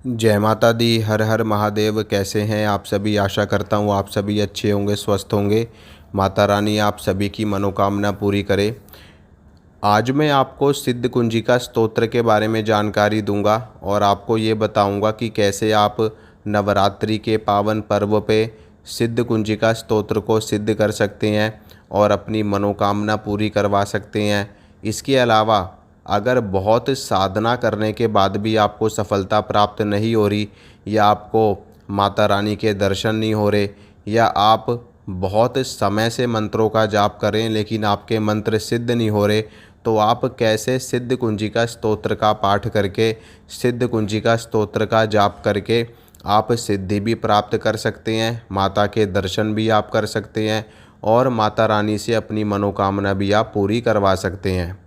जय माता दी। हर हर महादेव। कैसे हैं आप सभी? आशा करता हूँ आप सभी अच्छे होंगे, स्वस्थ होंगे। माता रानी आप सभी की मनोकामना पूरी करे। आज मैं आपको सिद्ध कुंजिका स्तोत्र के बारे में जानकारी दूंगा और आपको ये बताऊंगा कि कैसे आप नवरात्रि के पावन पर्व पे सिद्ध कुंजिका स्तोत्र को सिद्ध कर सकते हैं और अपनी मनोकामना पूरी करवा सकते हैं। इसके अलावा अगर बहुत साधना करने के बाद भी आपको सफलता प्राप्त नहीं हो रही, या आपको माता रानी के दर्शन नहीं हो रहे, या आप बहुत समय से मंत्रों का जाप करें लेकिन आपके मंत्र सिद्ध नहीं हो रहे, तो आप कैसे सिद्ध कुंजिका स्तोत्र का पाठ करके, सिद्ध कुंजिका स्तोत्र का जाप करके आप सिद्धि भी प्राप्त कर सकते हैं, माता के दर्शन भी आप कर सकते हैं और माता रानी से अपनी मनोकामना भी आप पूरी करवा सकते हैं।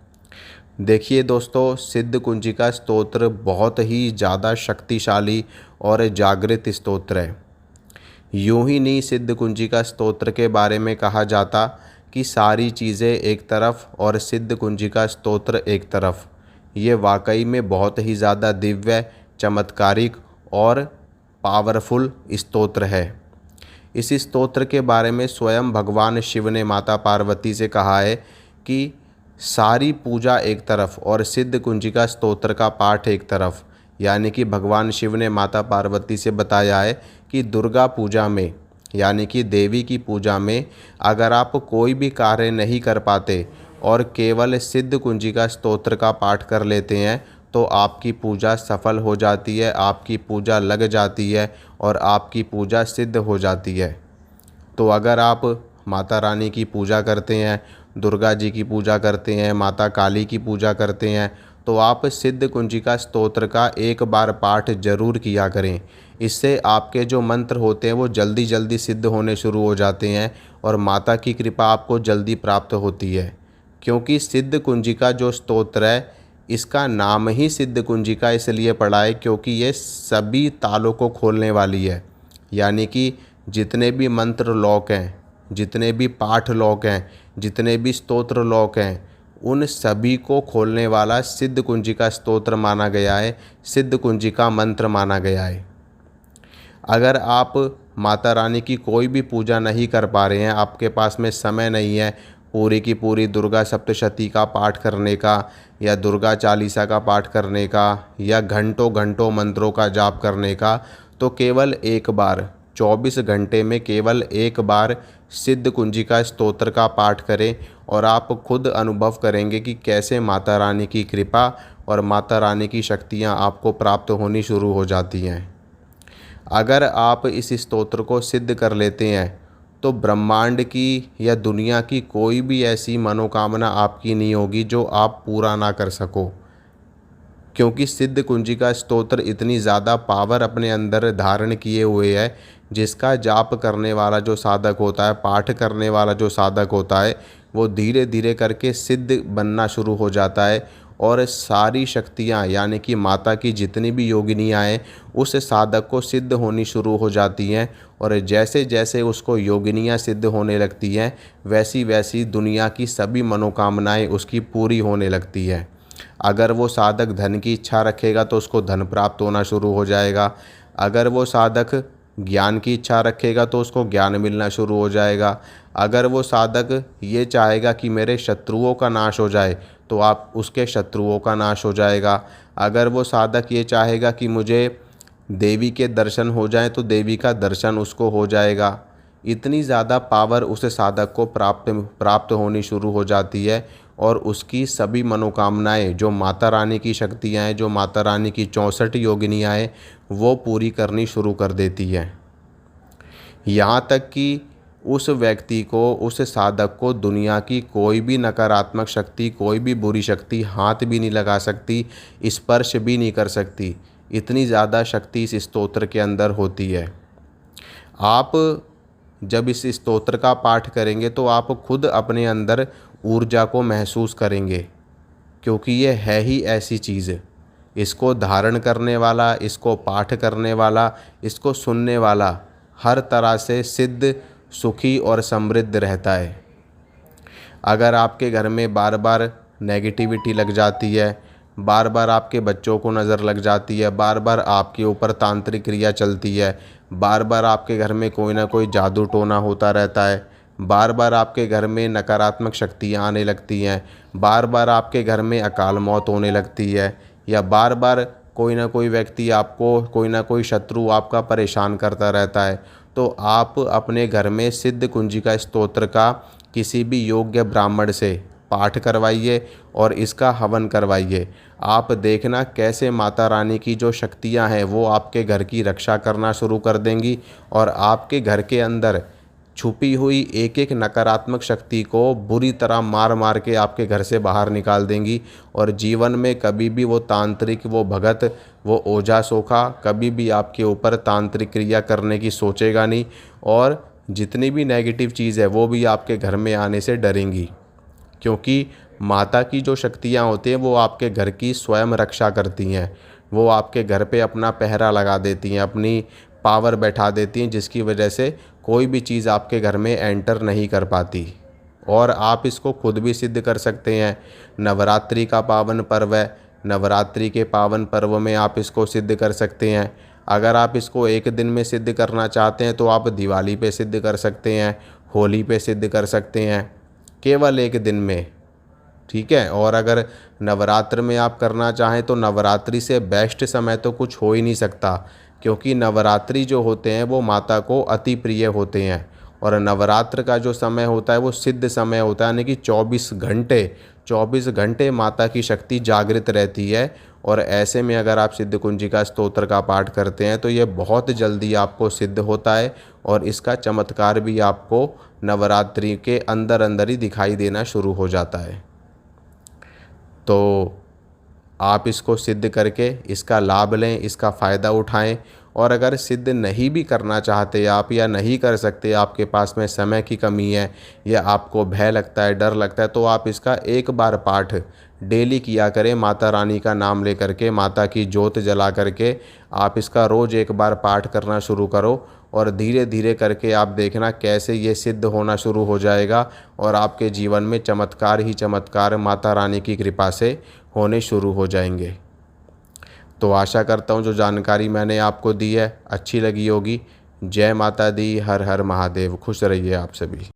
देखिए दोस्तों, सिद्ध कुंजिका स्तोत्र बहुत ही ज़्यादा शक्तिशाली और जागृत स्तोत्र है। यूं ही नहीं सिद्ध कुंजिका स्तोत्र के बारे में कहा जाता कि सारी चीज़ें एक तरफ और सिद्ध कुंजिका स्तोत्र एक तरफ। ये वाकई में बहुत ही ज़्यादा दिव्य, चमत्कारिक और पावरफुल स्तोत्र है। इस स्तोत्र के बारे में स्वयं भगवान शिव ने माता पार्वती से कहा है कि सारी पूजा एक तरफ और सिद्ध कुंजिका स्तोत्र का पाठ एक तरफ। यानी कि भगवान शिव ने माता पार्वती से बताया है कि दुर्गा पूजा में, यानी कि देवी की पूजा में, अगर आप कोई भी कार्य नहीं कर पाते और केवल सिद्ध कुंजिका स्तोत्र का पाठ कर लेते हैं तो आपकी पूजा सफल हो जाती है, आपकी पूजा लग जाती है और आपकी पूजा सिद्ध हो जाती है। तो अगर आप माता रानी की पूजा करते हैं, दुर्गा जी की पूजा करते हैं, माता काली की पूजा करते हैं, तो आप सिद्ध कुंजिका स्तोत्र का एक बार पाठ जरूर किया करें। इससे आपके जो मंत्र होते हैं वो जल्दी जल्दी सिद्ध होने शुरू हो जाते हैं और माता की कृपा आपको जल्दी प्राप्त होती है। क्योंकि सिद्ध कुंजिका जो स्तोत्र है, इसका नाम ही सिद्ध कुंजिका इसलिए पड़ा है क्योंकि ये सभी तालों को खोलने वाली है। यानी कि जितने भी मंत्र लॉक हैं, जितने भी पाठ लॉक हैं, जितने भी स्तोत्र लॉक हैं, उन सभी को खोलने वाला सिद्ध कुंजिका स्तोत्र माना गया है, सिद्ध कुंजिका मंत्र माना गया है। अगर आप माता रानी की कोई भी पूजा नहीं कर पा रहे हैं, आपके पास में समय नहीं है पूरी की पूरी दुर्गा सप्तशती का पाठ करने का, या दुर्गा चालीसा का पाठ करने का, या घंटों घंटों मंत्रों का जाप करने का, तो केवल एक बार 24 घंटे में केवल एक बार सिद्ध कुंजिका स्तोत्र का पाठ करें और आप खुद अनुभव करेंगे कि कैसे माता रानी की कृपा और माता रानी की शक्तियाँ आपको प्राप्त होनी शुरू हो जाती हैं। अगर आप इस स्तोत्र को सिद्ध कर लेते हैं तो ब्रह्मांड की या दुनिया की कोई भी ऐसी मनोकामना आपकी नहीं होगी जो आप पूरा ना कर सको। क्योंकि सिद्ध कुंजिका स्तोत्र इतनी ज़्यादा पावर अपने अंदर धारण किए हुए है, जिसका जाप करने वाला जो साधक होता है, पाठ करने वाला जो साधक होता है, वो धीरे धीरे करके सिद्ध बनना शुरू हो जाता है और सारी शक्तियाँ, यानी कि माता की जितनी भी योगिनियाँ हैं, उस साधक को सिद्ध होनी शुरू हो जाती हैं। और जैसे जैसे उसको योगिनियाँ सिद्ध होने लगती हैं, वैसी वैसी दुनिया की सभी मनोकामनाएँ उसकी पूरी होने लगती हैं। अगर वो साधक धन की इच्छा रखेगा तो उसको धन प्राप्त होना शुरू हो जाएगा। अगर वो साधक ज्ञान की इच्छा रखेगा तो उसको ज्ञान मिलना शुरू हो जाएगा। अगर वो साधक ये चाहेगा कि मेरे शत्रुओं का नाश हो जाए तो आप उसके शत्रुओं का नाश हो जाएगा। अगर वो साधक ये चाहेगा कि मुझे देवी के दर्शन हो जाएं तो देवी का दर्शन उसको हो जाएगा। इतनी ज़्यादा पावर उस साधक को प्राप्त होनी शुरू हो जाती है और उसकी सभी मनोकामनाएं, जो माता रानी की शक्तियाँ हैं, जो माता रानी की 64 योगिनियाँ हैं, वो पूरी करनी शुरू कर देती है। यहाँ तक कि उस व्यक्ति को, उस साधक को दुनिया की कोई भी नकारात्मक शक्ति, कोई भी बुरी शक्ति हाथ भी नहीं लगा सकती, स्पर्श भी नहीं कर सकती। इतनी ज़्यादा शक्ति इस स्तोत्र के अंदर होती है। आप जब इस स्तोत्र का पाठ करेंगे तो आप खुद अपने अंदर ऊर्जा को महसूस करेंगे, क्योंकि ये है ही ऐसी चीज़। इसको धारण करने वाला, इसको पाठ करने वाला, इसको सुनने वाला हर तरह से सिद्ध, सुखी और समृद्ध रहता है। अगर आपके घर में बार बार नेगेटिविटी लग जाती है, बार बार आपके बच्चों को नज़र लग जाती है, बार बार आपके ऊपर तांत्रिक क्रिया चलती है, बार बार आपके घर में कोई ना कोई जादू टोना होता रहता है, बार बार आपके घर में नकारात्मक शक्तियाँ आने लगती हैं, बार बार आपके घर में अकाल मौत होने लगती है, या बार बार कोई ना कोई व्यक्ति आपको, कोई ना कोई शत्रु आपका परेशान करता रहता है, तो आप अपने घर में सिद्ध कुंजिका स्तोत्र का किसी भी योग्य ब्राह्मण से पाठ करवाइए और इसका हवन करवाइए। आप देखना कैसे माता रानी की जो शक्तियां हैं वो आपके घर की रक्षा करना शुरू कर देंगी और आपके घर के अंदर छुपी हुई एक एक नकारात्मक शक्ति को बुरी तरह मार मार के आपके घर से बाहर निकाल देंगी। और जीवन में कभी भी वो तांत्रिक, वो भगत, वो ओझा सोखा कभी भी आपके ऊपर तांत्रिक क्रिया करने की सोचेगा नहीं, और जितनी भी नेगेटिव चीज़ है वो भी आपके घर में आने से डरेंगी। क्योंकि माता की जो शक्तियाँ होती हैं वो आपके घर की स्वयं रक्षा करती हैं। वो आपके घर पे अपना पहरा लगा देती हैं, अपनी पावर बैठा देती हैं, जिसकी वजह से कोई भी चीज़ आपके घर में एंटर नहीं कर पाती। और आप इसको खुद भी सिद्ध कर सकते हैं। नवरात्रि का पावन पर्व है, नवरात्रि के पावन पर्व में आप इसको सिद्ध कर सकते हैं। अगर आप इसको एक दिन में सिद्ध करना चाहते हैं तो आप दिवाली पे सिद्ध कर सकते हैं, होली पे सिद्ध कर सकते हैं, केवल एक दिन में, ठीक है। और अगर नवरात्र में आप करना चाहें तो नवरात्रि से बेस्ट समय तो कुछ हो ही नहीं सकता, क्योंकि नवरात्रि जो होते हैं वो माता को अति प्रिय होते हैं। और नवरात्र का जो समय होता है वो सिद्ध समय होता है, यानी कि 24 घंटे माता की शक्ति जागृत रहती है। और ऐसे में अगर आप सिद्ध कुंजिका स्तोत्र का पाठ करते हैं तो ये बहुत जल्दी आपको सिद्ध होता है, और इसका चमत्कार भी आपको नवरात्रि के अंदर अंदर ही दिखाई देना शुरू हो जाता है। तो आप इसको सिद्ध करके इसका लाभ लें, इसका फ़ायदा उठाएं। और अगर सिद्ध नहीं भी करना चाहते आप, या नहीं कर सकते, आपके पास में समय की कमी है, या आपको भय लगता है, डर लगता है, तो आप इसका एक बार पाठ डेली किया करें। माता रानी का नाम लेकर के, माता की जोत जला करके आप इसका रोज़ एक बार पाठ करना शुरू करो, और धीरे धीरे करके आप देखना कैसे ये सिद्ध होना शुरू हो जाएगा, और आपके जीवन में चमत्कार ही चमत्कार माता रानी की कृपा से होने शुरू हो जाएंगे। तो आशा करता हूँ जो जानकारी मैंने आपको दी है अच्छी लगी होगी। जय माता दी, हर हर महादेव। खुश रहिए आप सभी।